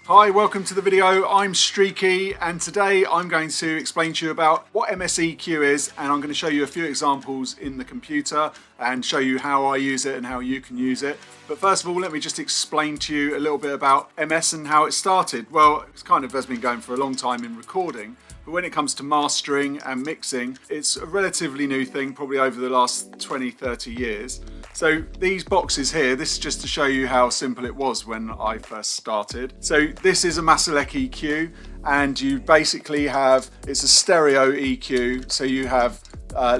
Hi, welcome to the video. I'm Streaky and today I'm going to explain to you about what MSEQ is, and I'm going to show you a few examples in the computer and show you how I use it and how you can use it. But first of all, let me just explain to you a little bit about MS and how it started. Well, it kind of has been going for a long time in recording, but when it comes to mastering and mixing, it's a relatively new thing, probably over the last 20-30 years. So these boxes here, this is just to show you how simple it was when I first started. So this is a Masalek EQ, and you basically have, it's a stereo EQ, so you have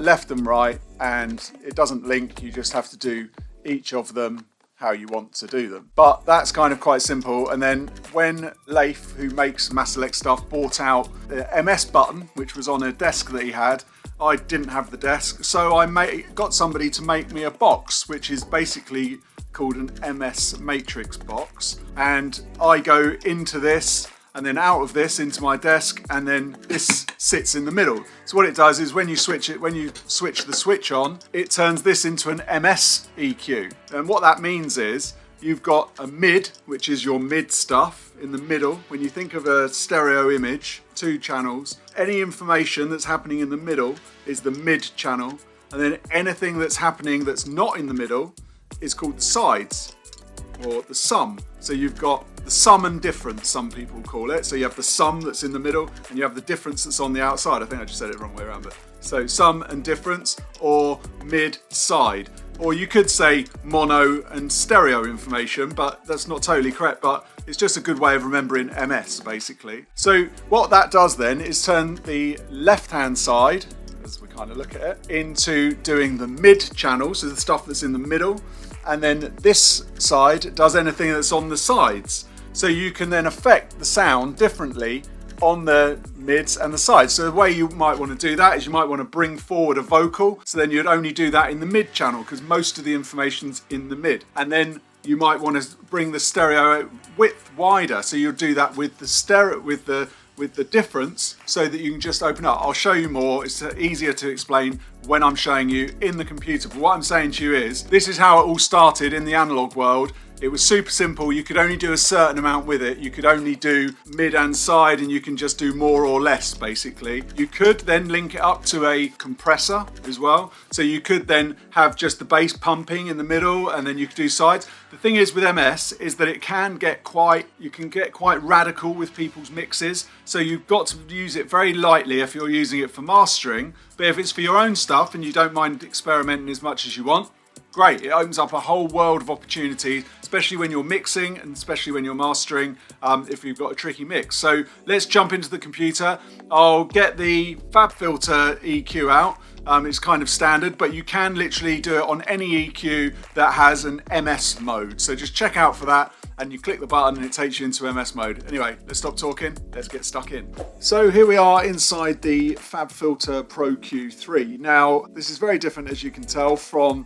left and right, and it doesn't link, you just have to do each of them how you want to do them. But that's kind of quite simple. And then when Leif, who makes Masalek stuff, bought out the MS button, which was on a desk that he had, I didn't have the desk, so I got somebody to make me a box, which is basically called an MS matrix box. And I go into this and then out of this into my desk, and then this sits in the middle. So what it does is when you switch the switch on, it turns this into an MS EQ. And what that means is you've got a mid, which is your mid stuff in the middle. When you think of a stereo image, 2 channels, any information that's happening in the middle is the mid channel, and then anything that's happening that's not in the middle is called the sides, or the sum. So you've got the sum and difference, some people call it. So you have the sum that's in the middle and you have the difference that's on the outside. I think I just said it the wrong way around, but so sum and difference, or mid side. Or you could say mono and stereo information, but that's not totally correct, but it's just a good way of remembering MS basically. So what that does then is turn the left hand side, as we kind of look at it, into doing the mid channel, so the stuff that's in the middle, and then this side does anything that's on the sides. So you can then affect the sound differently on the mids and the sides. So the way you might want to do that is you might want to bring forward a vocal, so then you'd only do that in the mid channel because most of the information's in the mid. And then you might want to bring the stereo width wider, so you'll do that with the stereo, with the difference, so that you can just open up. I'll show you more. It's easier to explain when I'm showing you in the computer. But what I'm saying to you is, this is how it all started in the analog world. It was super simple. You could only do a certain amount with it. You could only do mid and side, and you can just do more or less basically. You could then link it up to a compressor as well. So you could then have just the bass pumping in the middle, and then you could do sides. The thing is with MS is that you can get quite radical with people's mixes. So you've got to use it very lightly if you're using it for mastering. But if it's for your own stuff and you don't mind experimenting as much as you want, great. It opens up a whole world of opportunities, especially when you're mixing and especially when you're mastering, if you've got a tricky mix. So let's jump into the computer. I'll get the FabFilter EQ out. It's kind of standard, but you can literally do it on any EQ that has an MS mode. So just check out for that, and you click the button and it takes you into MS mode. Anyway, let's stop talking, let's get stuck in. So here we are inside the FabFilter Pro Q3. Now, this is very different, as you can tell, from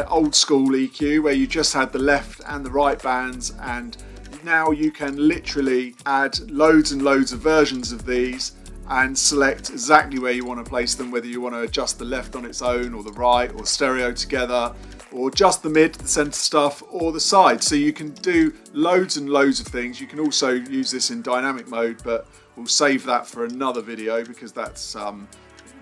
old school EQ where you just had the left and the right bands, and now you can literally add loads and loads of versions of these and select exactly where you want to place them, whether you want to adjust the left on its own or the right or stereo together, or just the mid, the center stuff, or the side. So you can do loads and loads of things. You can also use this in dynamic mode, but we'll save that for another video because that's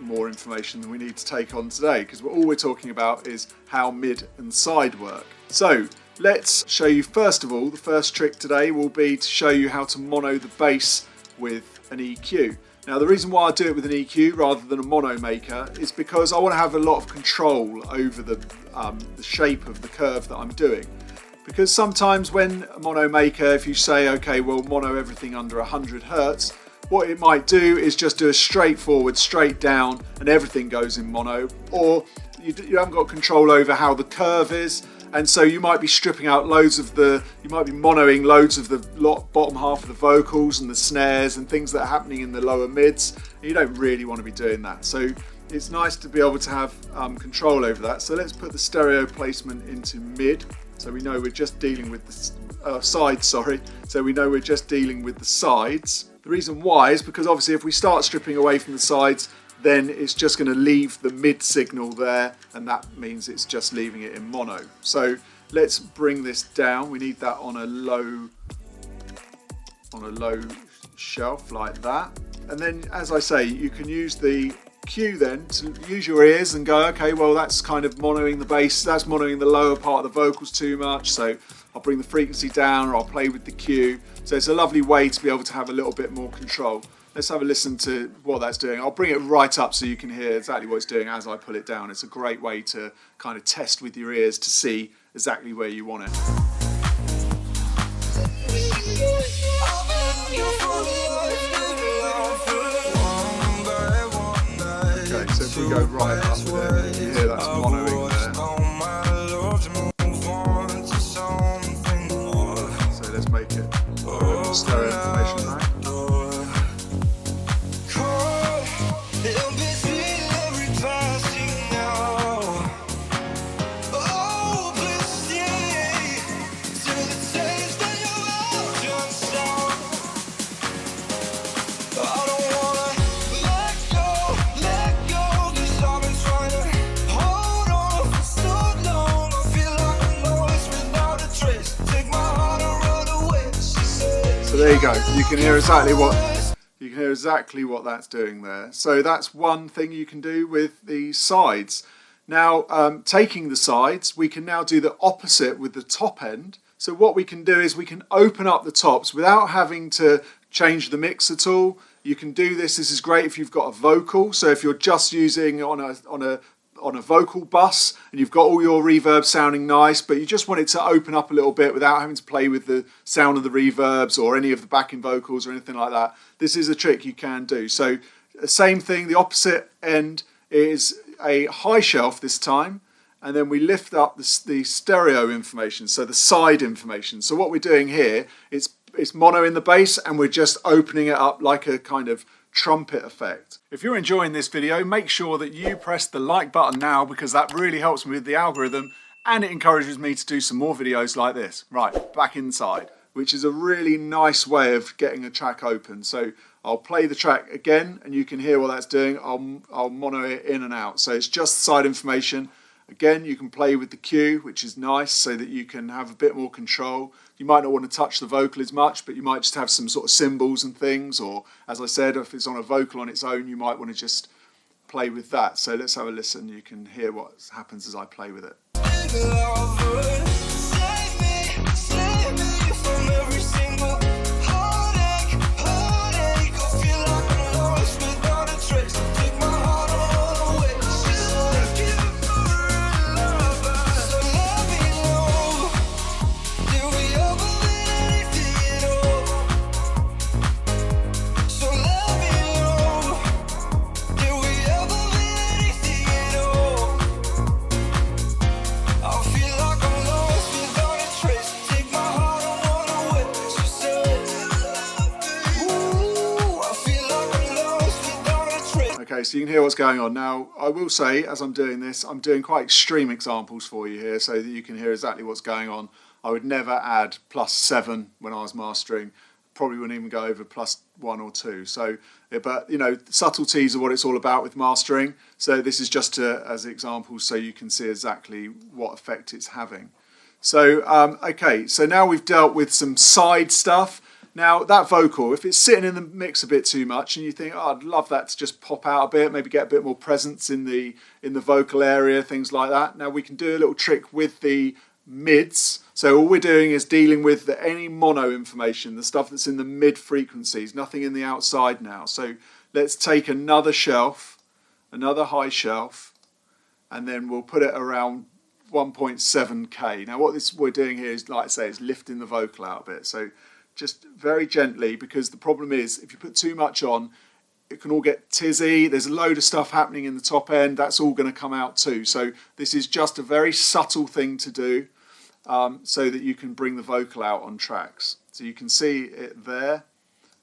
more information than we need to take on today, because all we're talking about is how mid and side work. So let's show you, first of all, the first trick today will be to show you how to mono the bass with an EQ. Now, the reason why I do it with an EQ rather than a mono maker is because I want to have a lot of control over the shape of the curve that I'm doing. Because sometimes when a mono maker, if you say, okay, well, mono everything under 100 Hertz, what it might do is just do a straight forward, straight down, and everything goes in mono. Or you haven't got control over how the curve is, and so you might be stripping out loads of you might be monoing loads of the bottom half of the vocals and the snares and things that are happening in the lower mids. And you don't really want to be doing that. So it's nice to be able to have control over that. So let's put the stereo placement into mid. So we know we're just dealing with the sides, sorry. So we know we're just dealing with the sides. The reason why is because obviously if we start stripping away from the sides, then it's just going to leave the mid signal there, and that means it's just leaving it in mono. So let's bring this down. We need that on a low on a low shelf like that. And then, as I say, you can use the cue then to use your ears and go, okay, well that's kind of monoing the bass, that's monoing the lower part of the vocals too much, so I'll bring the frequency down, or I'll play with the cue. So it's a lovely way to be able to have a little bit more control. Let's have a listen to what that's doing. I'll bring it right up so you can hear exactly what it's doing as I pull it down. It's a great way to kind of test with your ears to see exactly where you want it. Okay, so if we go right up with it, you hear that's monoing there. So let's make it a bit more stereo information now. So there you go. You can hear exactly what that's doing there. So that's one thing you can do with the sides. Now, taking the sides, we can now do the opposite with the top end. So what we can do is we can open up the tops without having to change the mix at all. You can do this. This is great if you've got a vocal. So if you're just using on a vocal bus and you've got all your reverb sounding nice, but you just want it to open up a little bit without having to play with the sound of the reverbs or any of the backing vocals or anything like that, this is a trick you can do. So same thing, the opposite end is a high shelf this time, and then we lift up the stereo information, so the side information. So what we're doing here is it's mono in the bass, and we're just opening it up like a kind of trumpet effect. If you're enjoying this video, make sure that you press the like button now, because that really helps me with the algorithm and it encourages me to do some more videos like this. Right, back inside, which is a really nice way of getting a track open. So I'll play the track again and you can hear what that's doing. I'll mono it in and out. So it's just side information. Again, you can play with the cue, which is nice, so that you can have a bit more control. You might not want to touch the vocal as much, but you might just have some sort of cymbals and things, or as I said, if it's on a vocal on its own, you might want to just play with that. So let's have a listen. You can hear what happens as I play with it. Okay, so you can hear what's going on. Now, I will say, as I'm doing this, I'm doing quite extreme examples for you here so that you can hear exactly what's going on. I would never add +7 when I was mastering. Probably wouldn't even go over +1 or 2. So, but you know, subtleties are what it's all about with mastering. So this is just as examples so you can see exactly what effect it's having. So, okay, so now we've dealt with some side stuff. Now, that vocal, if it's sitting in the mix a bit too much and you think, oh, I'd love that to just pop out a bit, maybe get a bit more presence in the vocal area, things like that. Now, we can do a little trick with the mids. So all we're doing is dealing with any mono information, the stuff that's in the mid frequencies, nothing in the outside now. So let's take another shelf, another high shelf, and then we'll put it around 1.7K. Now, what we're doing here is, like I say, is lifting the vocal out a bit. So just very gently, because the problem is if you put too much on, it can all get tizzy. There's a load of stuff happening in the top end. That's all going to come out too. So this is just a very subtle thing to do so that you can bring the vocal out on tracks. So you can see it there.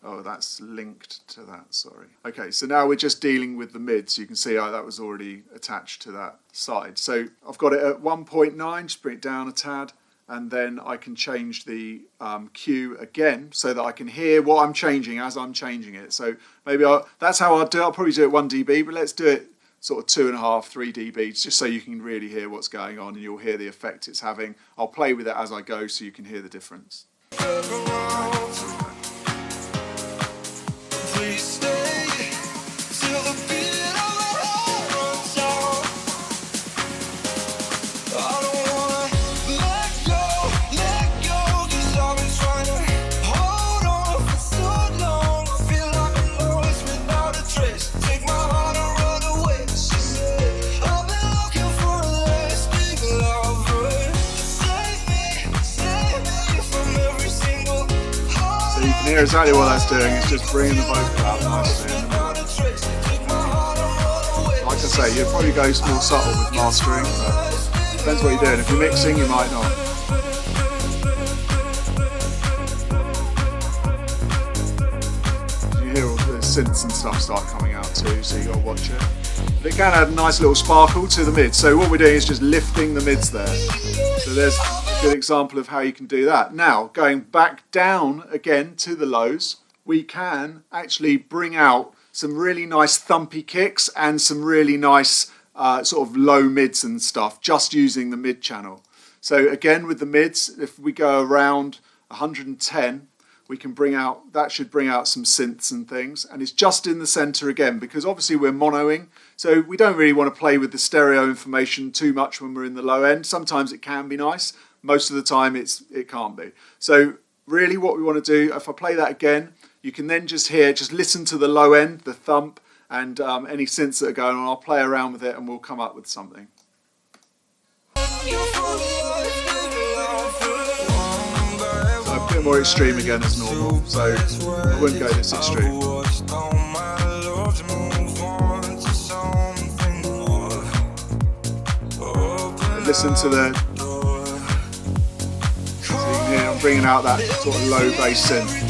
Oh, that's linked to that, sorry. Okay, so now we're just dealing with the mids. You can see how that was already attached to that side. So I've got it at 1.9, just bring it down a tad. And then I can change the cue again so that I can hear what I'm changing as I'm changing it. So maybe that's how I'll do it. I'll probably do it 1 dB, but let's do it sort of 2.5, 3 dB, just so you can really hear what's going on and you'll hear the effect it's having. I'll play with it as I go so you can hear the difference. can hear exactly what that's doing. It's just bringing the vocal out nicely. Like I say, you'd probably go more subtle with mastering, but depends what you're doing. If you're mixing, you might not. You hear all the synths and stuff start coming out too, so you got to watch it. But it can add a nice little sparkle to the mids. So what we're doing is just lifting the mids there. So there's a good example of how you can do that. Now, going back down again to the lows, we can actually bring out some really nice thumpy kicks and some really nice sort of low mids and stuff, just using the mid channel. So again, with the mids, if we go around 110, we can bring out, that should bring out some synths and things. And it's just in the center again, because obviously we're monoing. So we don't really want to play with the stereo information too much when we're in the low end. Sometimes it can be nice. Most of the time it can't be. So really what we want to do, if I play that again, you can then just hear, just listen to the low end, the thump, and any synths that are going on. I'll play around with it and we'll come up with something. So a bit more extreme again as normal, so I wouldn't go this extreme. And listen to the, so you can hear I'm bringing out that sort of low bass synth.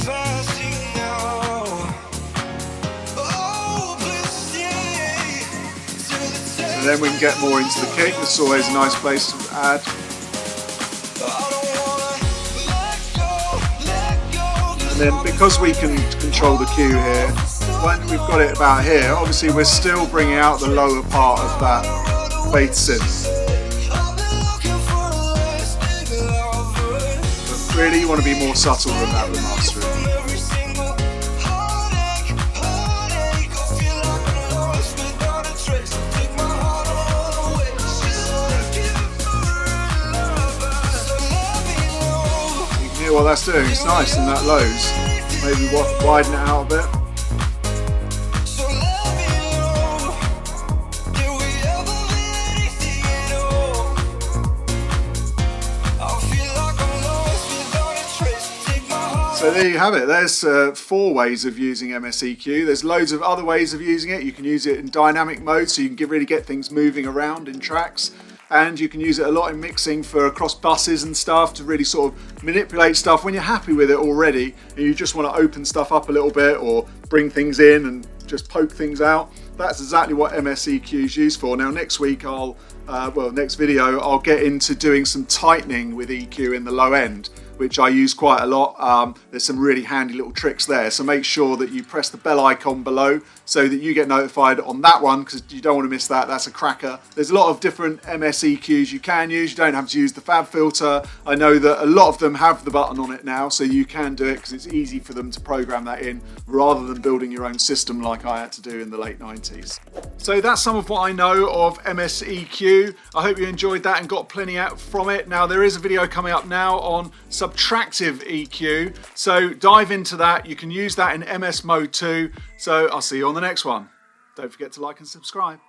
And then we can get more into the kick. It's always a nice place to add. And then because we can control the cue here, when we've got it about here, obviously we're still bringing out the lower part of that bass synth. But really you want to be more subtle than that with mastering. What that's doing, it's nice in that lows. Maybe widen it out a bit. So there you have it. There's 4 ways of using MSEQ. There's loads of other ways of using it. You can use it in dynamic mode, so you can really get things moving around in tracks. And you can use it a lot in mixing for across buses and stuff to really sort of manipulate stuff when you're happy with it already and you just want to open stuff up a little bit or bring things in and just poke things out. That's exactly what MSEQ is used for. Now next week next video I'll get into doing some tightening with EQ in the low end, which I use quite a lot. There's some really handy little tricks there, so make sure that you press the bell icon below so that you get notified on that one, because you don't want to miss that. That's a cracker. There's a lot of different MSEQs you can use. You don't have to use the fab filter. I know that a lot of them have the button on it now, so you can do it because it's easy for them to program that in rather than building your own system like I had to do in the late 90s. So that's some of what I know of MSEQ. I hope you enjoyed that and got plenty out from it. Now there is a video coming up now on subtractive EQ, so dive into that. You can use that in MS mode too. So I'll see you on the next one. Don't forget to like and subscribe.